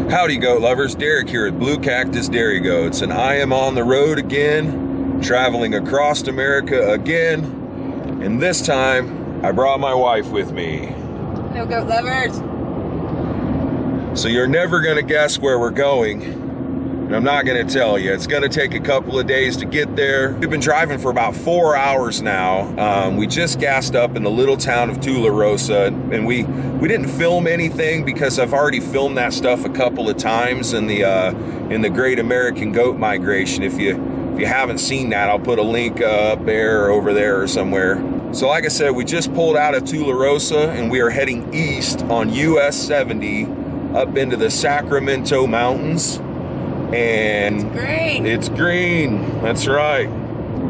Howdy goat lovers, Derek here at Blue Cactus Dairy Goats, and I am on the road again, traveling across America again, and this time I brought my wife with me. Hello goat lovers. So you're never gonna guess where we're going, and I'm not gonna tell you. It's gonna take a couple of days to get there. We've been driving for about 4 hours now. We just gassed up in the little town of Tularosa, and we didn't film anything because I've already filmed that stuff a couple of times in the Great American Goat Migration. If you haven't seen that, I'll put a link up there or over there or somewhere. So like I said, we just pulled out of Tularosa and we are heading east on US 70 up into the Sacramento Mountains. And it's green. That's right.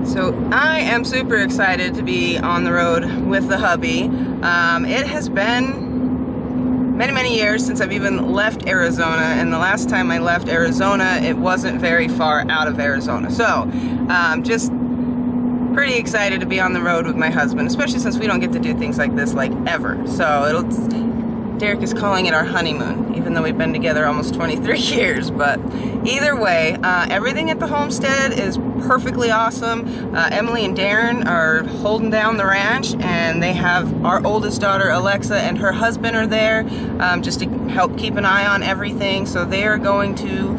So I am super excited to be on the road with the hubby. It has been many years since I've even left Arizona, and the last time I left Arizona, it wasn't very far out of Arizona. So just pretty excited to be on the road with my husband, especially since we don't get to do things like this like ever. So Derek is calling it our honeymoon, even though we've been together almost 23 years. But either way, everything at the homestead is perfectly awesome. Emily and Darren are holding down the ranch, and they have our oldest daughter, Alexa, and her husband are there just to help keep an eye on everything. So they are going to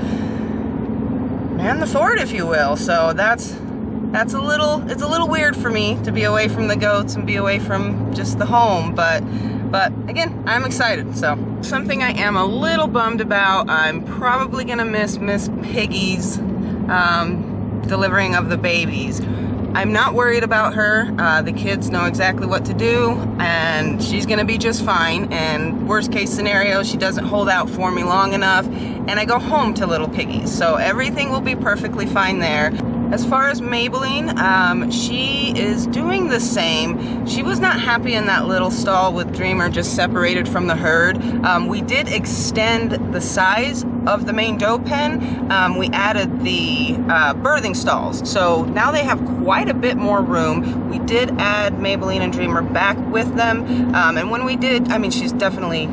man the fort, if you will. So it's a little weird for me to be away from the goats and be away from just the home, but again, I'm excited. So something I am a little bummed about, I'm probably gonna miss Miss Piggy's delivering of the babies. I'm not worried about her. The kids know exactly what to do, and she's gonna be just fine. And worst case scenario, she doesn't hold out for me long enough, and I go home to little piggies. So everything will be perfectly fine there. As far as Maybelline, she is doing the same. She was not happy in that little stall with Dreamer just separated from the herd. We did extend the size of the main doe pen. We added the birthing stalls. So now they have quite a bit more room. We did add Maybelline and Dreamer back with them. And when we did, I mean, she's definitely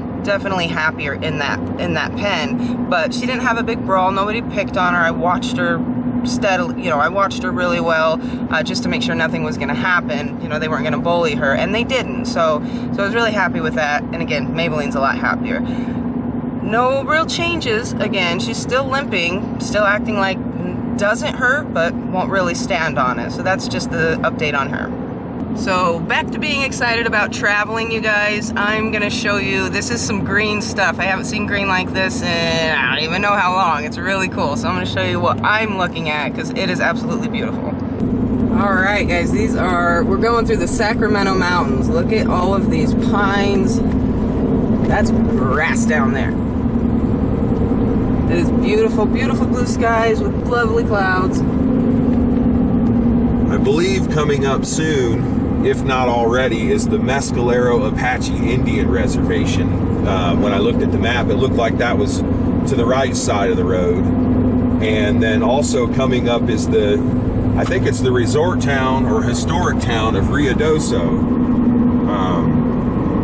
happier in that pen, but she didn't have a big brawl. Nobody picked on her. I watched her steadily, I watched her really well, just to make sure nothing was going to happen. They weren't going to bully her, and they didn't. So I was really happy with that. And again, Maybelline's a lot happier. No real changes. Again, she's still limping, still acting like doesn't hurt, but won't really stand on it. So that's just the update on her. So back to being excited about traveling, you guys. I'm gonna show you, this is some green stuff. I haven't seen green like this in I don't even know how long. It's really cool. So I'm gonna show you what I'm looking at, because it is absolutely beautiful. All right, guys, we're going through the Sacramento Mountains. Look at all of these pines. That's grass down there. It is beautiful, beautiful blue skies with lovely clouds. I believe coming up soon, if not already, is the Mescalero Apache Indian Reservation. When I looked at the map, it looked like that was to the right side of the road. And then also coming up is I think it's the resort town or historic town of Ruidoso.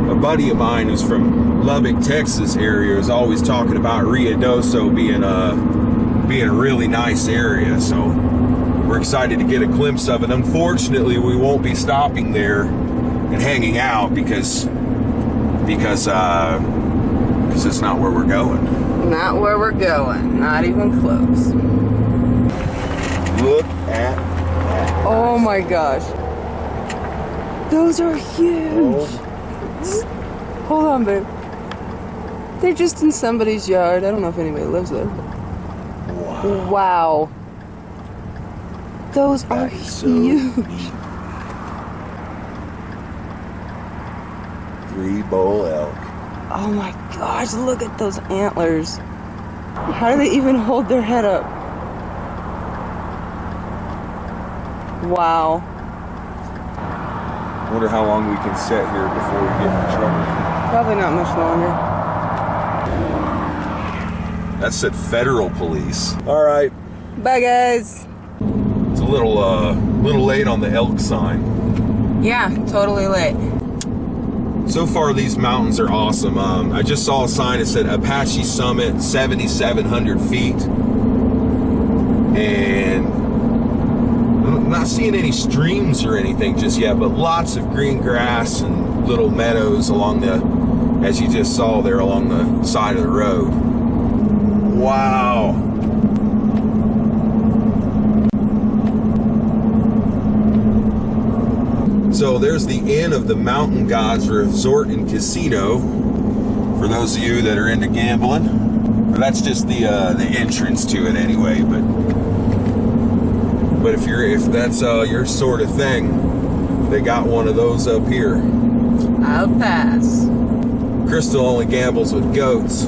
A buddy of mine who's from Lubbock, Texas area is always talking about Ruidoso being a really nice area. So we're excited to get a glimpse of it. Unfortunately, we won't be stopping there and hanging out because it's not where we're going. Not where we're going. Not even close. Look at that. Oh my gosh. Those are huge. Hold on, babe. They're just in somebody's yard. I don't know if anybody lives there. Wow. Those are huge. 3-bull elk. Oh my gosh, look at those antlers. How do they even hold their head up? Wow. I wonder how long we can sit here before we get in trouble. Probably not much longer. That said federal police. All right. Bye, guys. It's a little late on the elk sign. Yeah, totally late. So far, these mountains are awesome. I just saw a sign that said Apache Summit, 7,700 feet. And I'm not seeing any streams or anything just yet, but lots of green grass and little meadows along the, as you just saw there, along the side of the road. Wow. So there's the inn of the Mountain Gods Resort and Casino, for those of you that are into gambling. But that's just the entrance to it anyway. But if that's your sort of thing, they got one of those up here. I'll pass. Crystal only gambles with goats.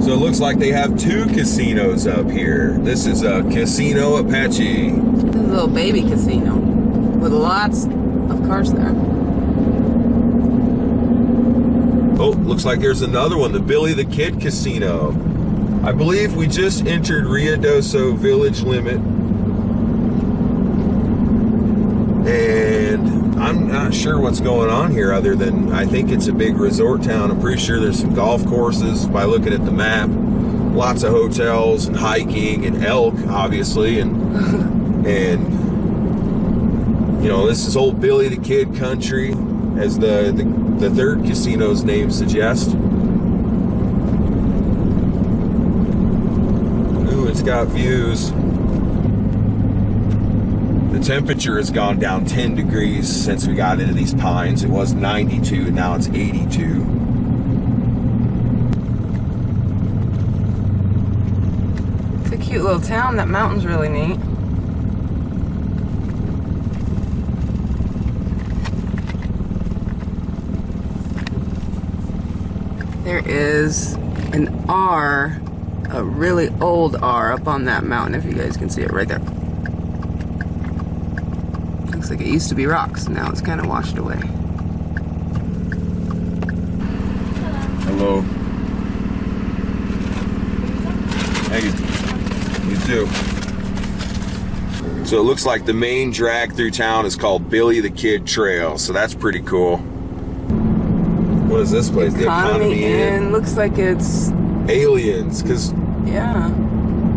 So it looks like they have 2 casinos up here. This is a Casino Apache. This is a little baby casino with lots of cars there. Oh, looks like there's another one, the Billy the Kid Casino. I believe we just entered Ruidoso village limit. And I'm not sure what's going on here other than I think it's a big resort town. I'm pretty sure there's some golf courses by looking at the map. Lots of hotels and hiking and elk, obviously, and you know, this is old Billy the Kid country, as the third casino's name suggests. Ooh, it's got views. The temperature has gone down 10 degrees since we got into these pines. It was 92, and now it's 82. It's a cute little town. That mountain's really neat. There is an R, a really old R up on that mountain, if you guys can see it right there. Looks like it used to be rocks, now it's kind of washed away. Hello. Hey, you too. So it looks like the main drag through town is called Billy the Kid Trail, so that's pretty cool. What is this place? The Economy Inn. Looks like it's aliens, because yeah.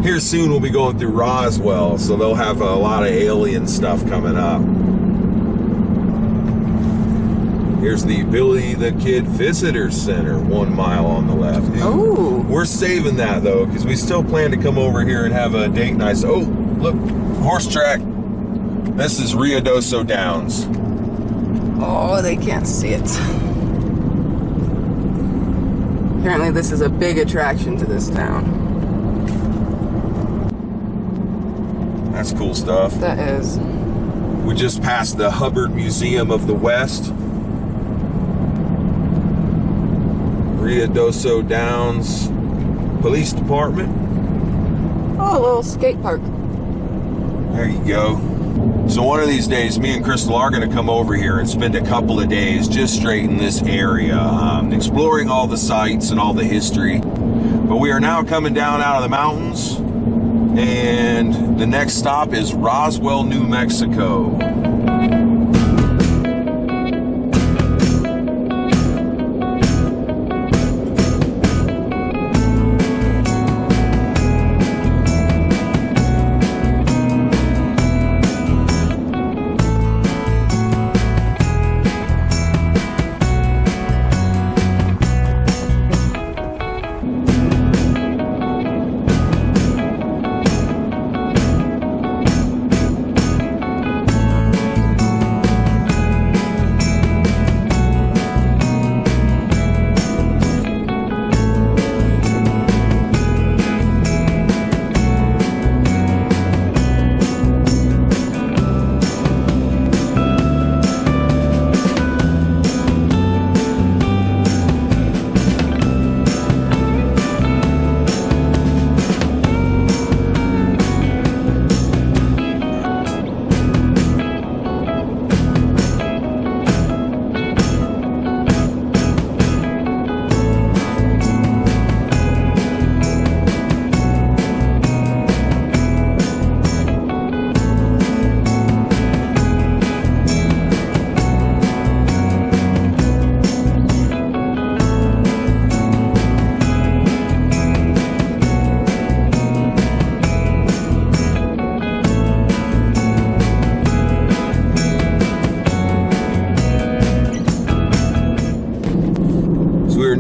Here soon we'll be going through Roswell, so they'll have a lot of alien stuff coming up. Here's the Billy the Kid Visitor Center, 1 mile on the left. Oh. We're saving that though, because we still plan to come over here and have a date night. Oh, look, horse track. This is Ruidoso Downs. Oh, they can't see it. Apparently this is a big attraction to this town. That's cool stuff. That is. We just passed the Hubbard Museum of the West. Ruidoso Downs Police Department. Oh, a little skate park. There you go. So one of these days, me and Crystal are going to come over here and spend a couple of days just straight in this area, exploring all the sites and all the history. But we are now coming down out of the mountains, and the next stop is Roswell, New Mexico.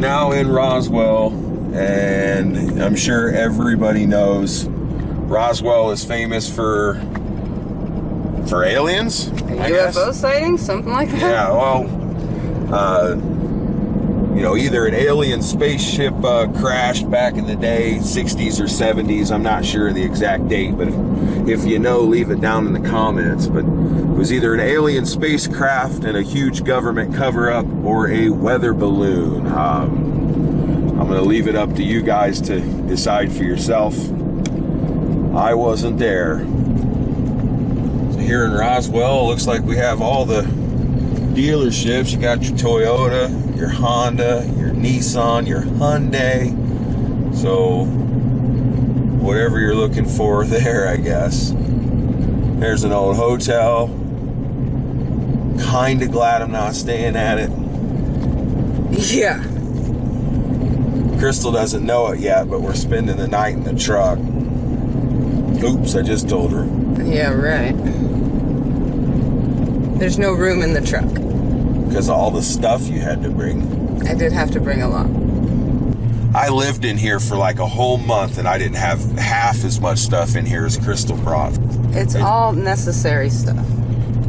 now in Roswell, and I'm sure everybody knows Roswell is famous for aliens, I guess. UFO sightings, something like that. Yeah, well, you know, either an alien spaceship crashed back in the day, 60s or 70s. I'm not sure of the exact date, but if you know, leave it down in the comments. But it was either an alien spacecraft and a huge government cover-up or a weather balloon. I'm going to leave it up to you guys to decide for yourself. I wasn't there. So here in Roswell, it looks like we have all the dealerships. You got your Toyota, your Honda, your Nissan, your Hyundai. So whatever you're looking for there, I guess. There's an old hotel. Kinda glad I'm not staying at it. Yeah. Crystal doesn't know it yet, but we're spending the night in the truck. Oops, I just told her. Yeah, right. There's no room in the truck. Because of all the stuff you had to bring. I did have to bring a lot. I lived in here for like a whole month and I didn't have half as much stuff in here as Crystal brought. It's all necessary stuff.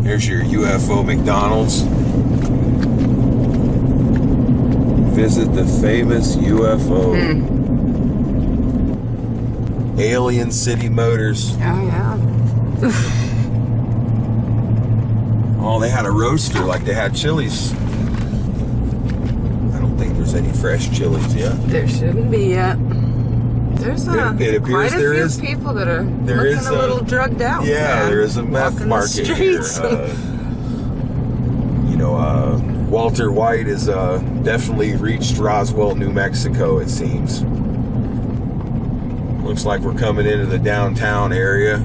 Here's your UFO McDonald's. Visit the famous UFO. Alien City Motors. Oh, yeah. Oh, they had a roaster like they had Chili's. I don't think there's any fresh Chili's yet. There shouldn't be yet. There's it appears quite a there few is, people that are there looking is a little drugged out. Yeah, man. there is a meth Walking market the here. streets. You know, Walter White has definitely reached Roswell, New Mexico, it seems. Looks like we're coming into the downtown area.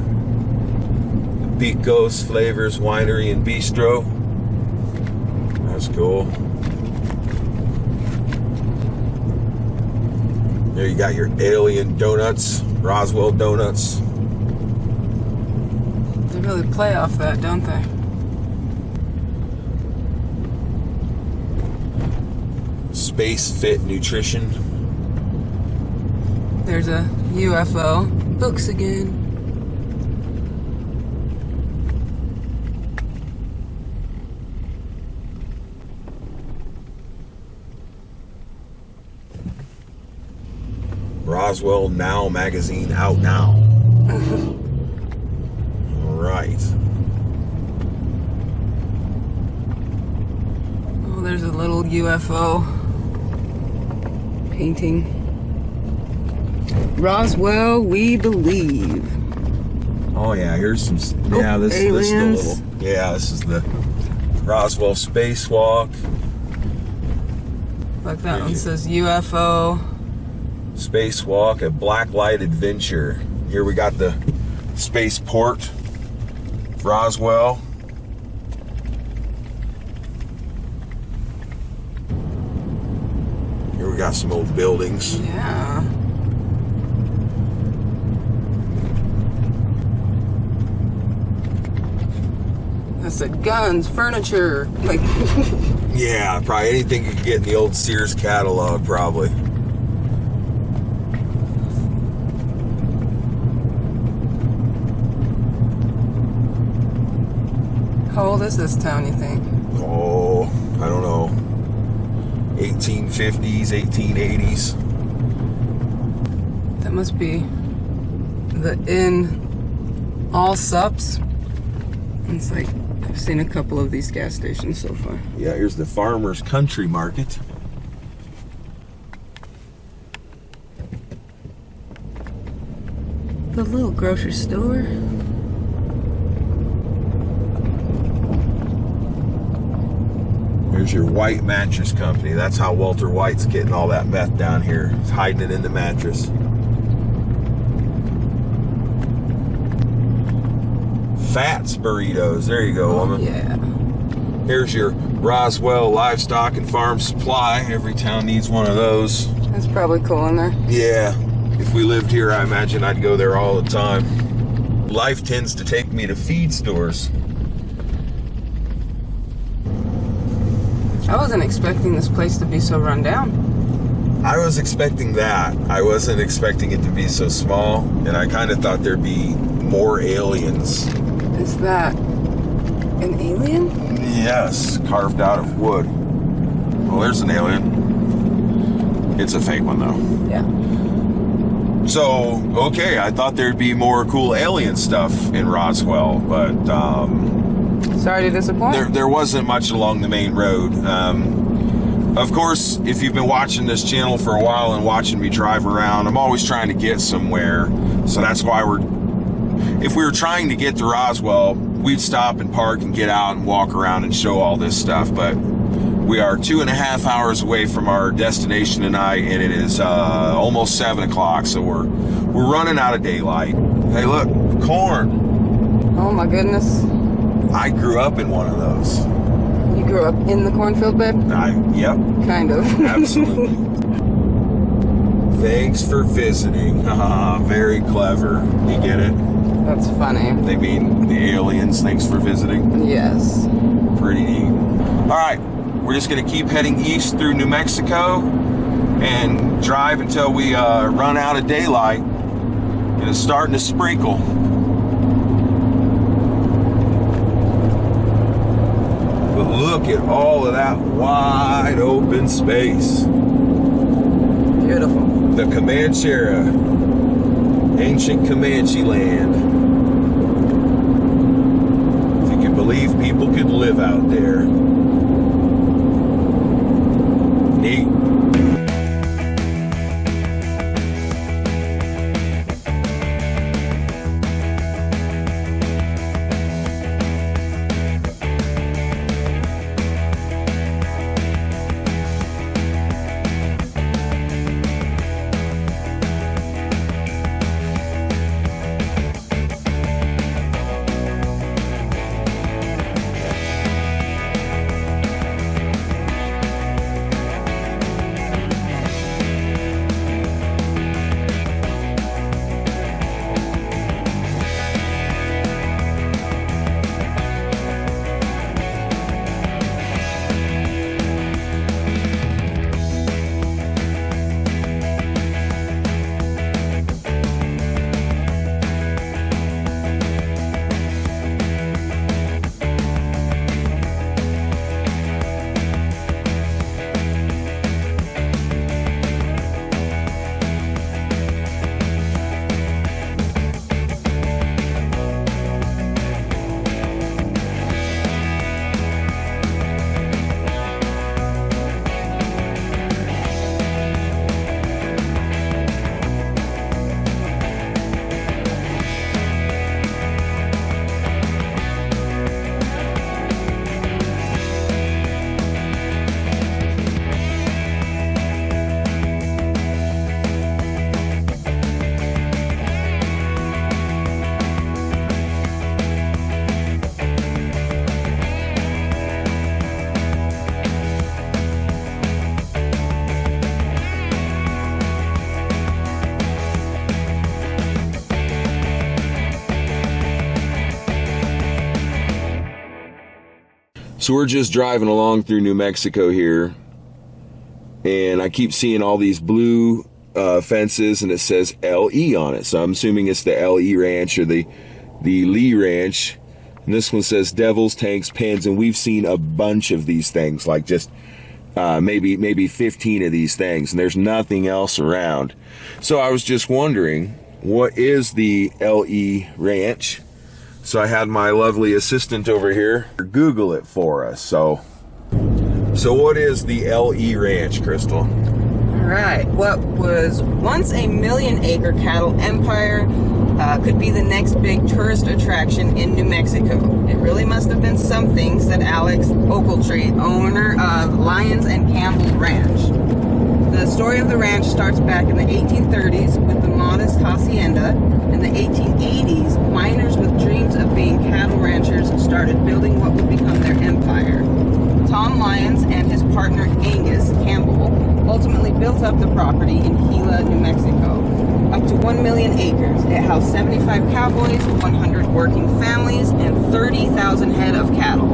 Picos Flavors Winery and Bistro. That's cool. There you got your alien donuts, Roswell donuts. They really play off that, don't they? Space Fit Nutrition. There's a UFO. Books again. Roswell Now magazine out now. All right. Oh, there's a little UFO painting. Roswell, we believe. Oh yeah, here's some. Yeah, this is the aliens. little. Yeah, this is the Roswell spacewalk. Like that one says UFO. Spacewalk, a blacklight adventure. Here we got the spaceport, Roswell. Here we got some old buildings. Yeah. I said guns, furniture, like. Yeah, probably anything you could get in the old Sears catalog, probably. How old is this town, you think? Oh, I don't know. 1850s, 1880s. That must be the inn Allsups. It's like, I've seen a couple of these gas stations so far. Yeah, here's the Farmer's Country Market. The little grocery store. Here's your White Mattress Company. That's how Walter White's getting all that meth down here. He's hiding it in the mattress. Fats burritos. There you go, woman. Yeah. Here's your Roswell Livestock and Farm Supply. Every town needs one of those. That's probably cool in there. Yeah. If we lived here, I imagine I'd go there all the time. Life tends to take me to feed stores. I wasn't expecting this place to be so run down. I was expecting that. I wasn't expecting it to be so small, and I kind of thought there'd be more aliens. Is that an alien? Yes, carved out of wood. Well, there's an alien. It's a fake one, though. Yeah. So, okay, I thought there'd be more cool alien stuff in Roswell, but sorry to disappoint. there wasn't much along the main road. Of course, if you've been watching this channel for a while and watching me drive around, I'm always trying to get somewhere. So that's why if we were trying to get to Roswell, we'd stop and park and get out and walk around and show all this stuff. But we are 2.5 hours away from our destination tonight, and it is almost 7 o'clock, so we're running out of daylight. Hey, look, corn. Oh my goodness. I grew up in one of those. You grew up in the cornfield, babe? Yep. Kind of. Absolutely. Thanks for visiting. Very clever. You get it? That's funny. They mean the aliens. Thanks for visiting. Yes. Pretty neat. All right. We're just going to keep heading east through New Mexico and drive until we run out of daylight. And it's starting to sprinkle. But look at all of that wide open space. Beautiful. The Comanchera, ancient Comanche land. If you can believe people could live out there. Neat. So we're just driving along through New Mexico here, and I keep seeing all these blue fences, and it says LE on it. So I'm assuming it's the LE Ranch or the Lee Ranch. And this one says Devils, Tanks, Pens, and we've seen a bunch of these things, like just maybe 15 of these things, and there's nothing else around. So I was just wondering, what is the LE Ranch? So I had my lovely assistant over here Google it for us. So what is the LE Ranch, Crystal? All right. What was once a 1 million acre cattle empire could be the next big tourist attraction in New Mexico. It really must have been something, said Alex Ochiltree, owner of Lyons and Campbell Ranch. The story of the ranch starts back in the 1830s with the modest hacienda. In the 1880s, miners with dreams of being cattle ranchers started building what would become their empire. Tom Lyons and his partner Angus Campbell ultimately built up the property in Gila, New Mexico, up to 1 million acres. It housed 75 cowboys, 100 working families, and 30,000 head of cattle.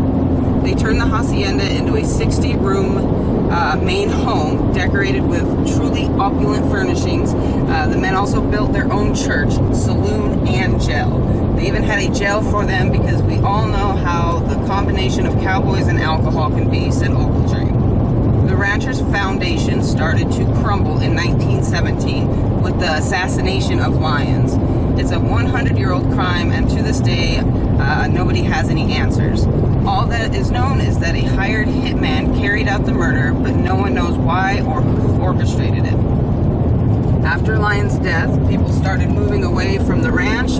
They turned the hacienda into a 60-room main home decorated with truly opulent furnishings. The men also built their own church, saloon, and jail. They even had a jail for them because we all know how the combination of cowboys and alcohol can be, said Ogletree. The rancher's foundation started to crumble in 1917 with the assassination of lions. It's a 100-year-old crime, and to this day, nobody has any answers. All that is known is that a hired hitman carried out the murder, but no one knows why or who orchestrated it. After Lion's death, people started moving away from the ranch.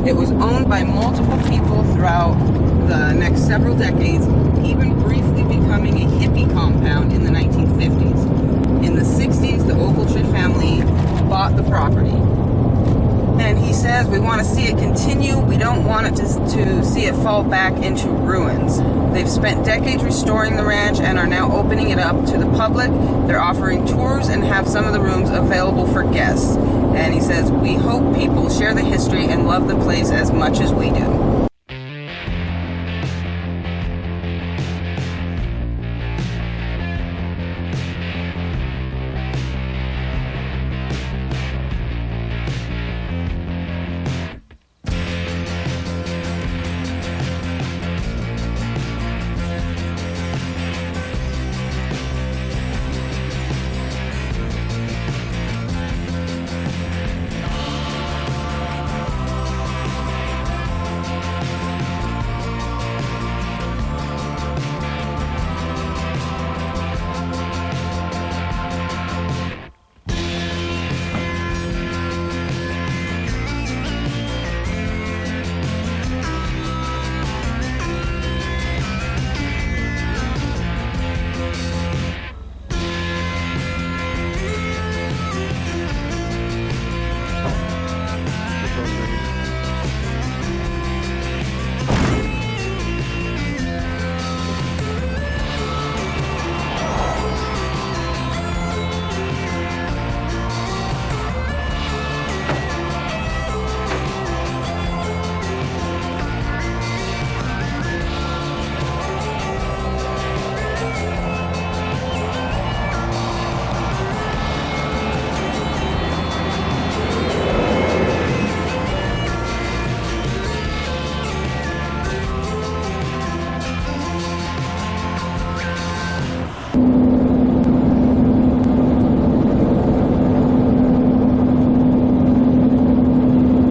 It was owned by multiple people throughout the next several decades, even briefly becoming a hippie compound in the 1950s. In the 60s, the Ogletree family bought the property. And he says, we want to see it continue. We don't want it to see it fall back into ruins. They've spent decades restoring the ranch and are now opening it up to the public. They're offering tours and have some of the rooms available for guests. And he says, we hope people share the history and love the place as much as we do.